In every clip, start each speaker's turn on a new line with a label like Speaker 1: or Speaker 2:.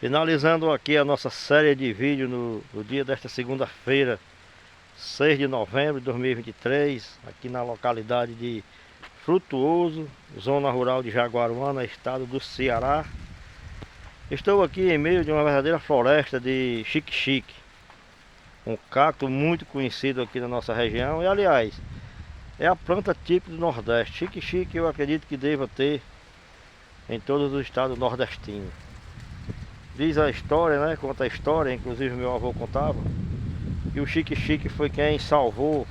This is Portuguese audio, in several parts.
Speaker 1: Finalizando aqui a nossa série de vídeos no dia desta segunda-feira, 6 de novembro de 2023, aqui na localidade de Frutuoso, zona rural de Jaguaruana, estado do Ceará. Estou aqui em meio de uma verdadeira floresta de xique-xique, um cacto muito conhecido aqui na nossa região e, aliás, é a planta típica do Nordeste. Xique-xique eu acredito que deva ter em todos os estados nordestinos. Diz a história, né? Conta a história, inclusive meu avô contava, que o xique-xique foi quem salvou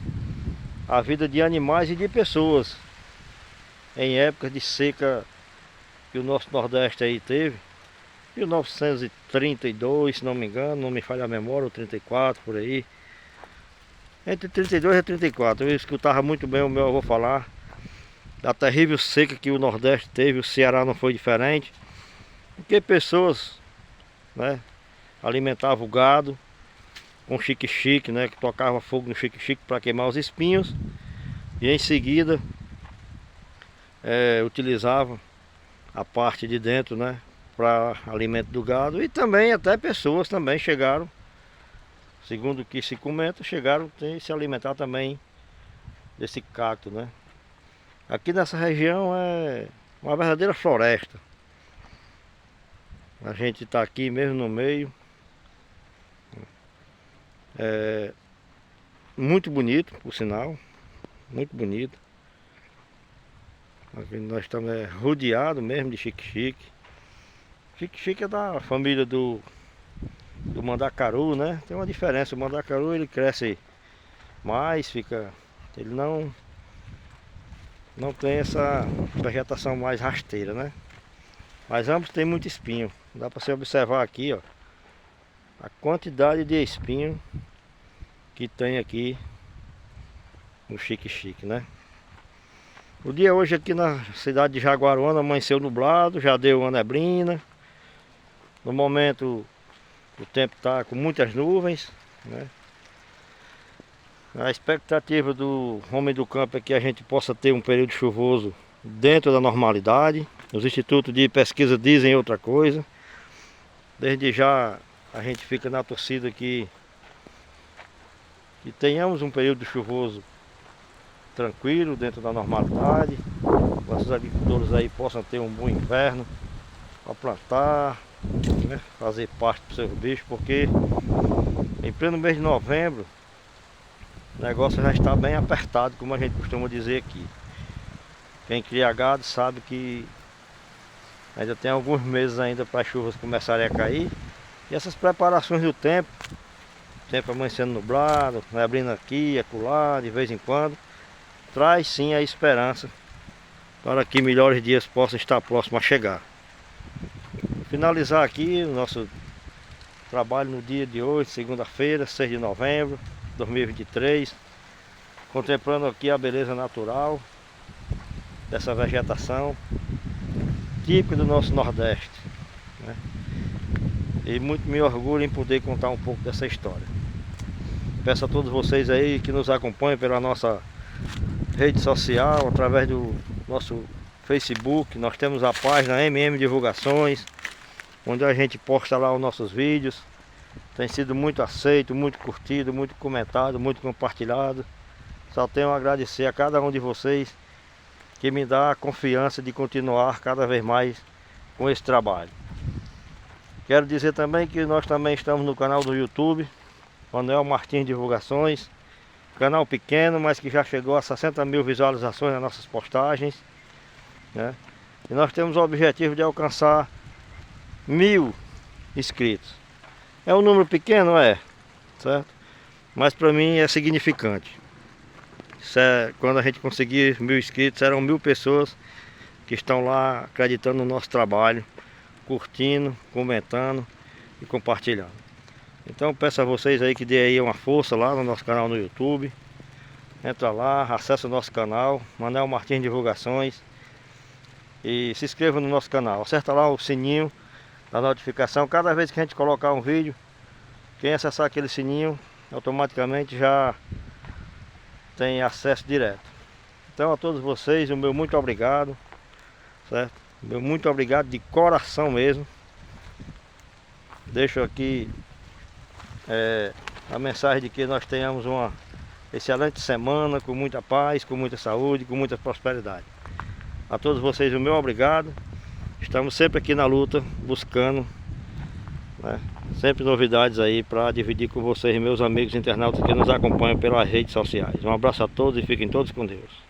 Speaker 1: a vida de animais e de pessoas em épocas de seca que o nosso Nordeste aí teve. 1932, se não me engano, não me falha a memória, ou 34, por aí. Entre 32 e 34, eu escutava muito bem o meu avô falar da terrível seca que o Nordeste teve, o Ceará não foi diferente. Porque pessoas, né, alimentavam o gado com xique-xique, né, que tocava fogo no xique-xique para queimar os espinhos. E em seguida utilizava a parte de dentro, né, para alimento do gado. E também até pessoas também chegaram, segundo o que se comenta, chegaram a se alimentar também desse cacto, né. Aqui nessa região é uma verdadeira floresta. A gente está aqui mesmo no meio. É muito bonito, por sinal. Muito bonito. Aqui nós estamos rodeados mesmo de xique-xique. Xique-xique é da família do mandacaru, né? Tem uma diferença, o mandacaru ele cresce mais, ele não tem essa vegetação mais rasteira, né? Mas ambos têm muito espinho. Dá para você observar aqui, ó, a quantidade de espinho que tem aqui no xique-xique, né? O dia hoje aqui na cidade de Jaguaruana amanheceu nublado, já deu uma neblina. No momento o tempo está com muitas nuvens, né? A expectativa do homem do campo é que a gente possa ter um período chuvoso dentro da normalidade. Os institutos de pesquisa dizem outra coisa. Desde já a gente fica na torcida que tenhamos um período chuvoso tranquilo, dentro da normalidade. Nossos agricultores aí possam ter um bom inverno para plantar, né, fazer parte dos seus bichos, porque em pleno mês de novembro o negócio já está bem apertado, como a gente costuma dizer aqui. Quem cria gado sabe que ainda tem alguns meses ainda para as chuvas começarem a cair. E essas preparações do tempo amanhecendo nublado, abrindo aqui, acolá, de vez em quando, traz sim a esperança para que melhores dias possam estar próximos a chegar. Vou finalizar aqui o nosso trabalho no dia de hoje, segunda-feira, 6 de novembro de 2023, contemplando aqui a beleza natural dessa vegetação típica do nosso Nordeste, né? E muito me orgulho em poder contar um pouco dessa história. Peço a todos vocês aí que nos acompanhem pela nossa rede social, através do nosso Facebook. Nós temos a página MM Divulgações, onde a gente posta lá os nossos vídeos. Tem sido muito aceito, muito curtido, muito comentado, muito compartilhado. Só tenho a agradecer a cada um de vocês que me dá a confiança de continuar cada vez mais com esse trabalho. Quero dizer também que nós também estamos no canal do YouTube, Manuel Martins Divulgações. Canal pequeno, mas que já chegou a 60 mil visualizações nas nossas postagens, né? E nós temos o objetivo de alcançar 1000 inscritos. É um número pequeno, certo? Mas para mim é significante. Quando a gente conseguir 1000 inscritos, serão 1000 pessoas que estão lá acreditando no nosso trabalho, curtindo, comentando e compartilhando. Então peço a vocês aí que dê aí uma força lá no nosso canal no YouTube. Entra lá, acessa o nosso canal, Manuel Martins Divulgações, e se inscreva no nosso canal. Acerta lá o sininho da notificação. Cada vez que a gente colocar um vídeo, quem acessar aquele sininho automaticamente já tem acesso direto. Então a todos vocês, o meu muito obrigado, certo? O meu muito obrigado de coração mesmo. deixo aqui a mensagem de que nós tenhamos uma excelente semana, com muita paz, com muita saúde, com muita prosperidade. A todos vocês o meu obrigado. Estamos sempre aqui na luta, buscando, né, sempre novidades aí para dividir com vocês, meus amigos internautas que nos acompanham pelas redes sociais. Um abraço a todos e fiquem todos com Deus.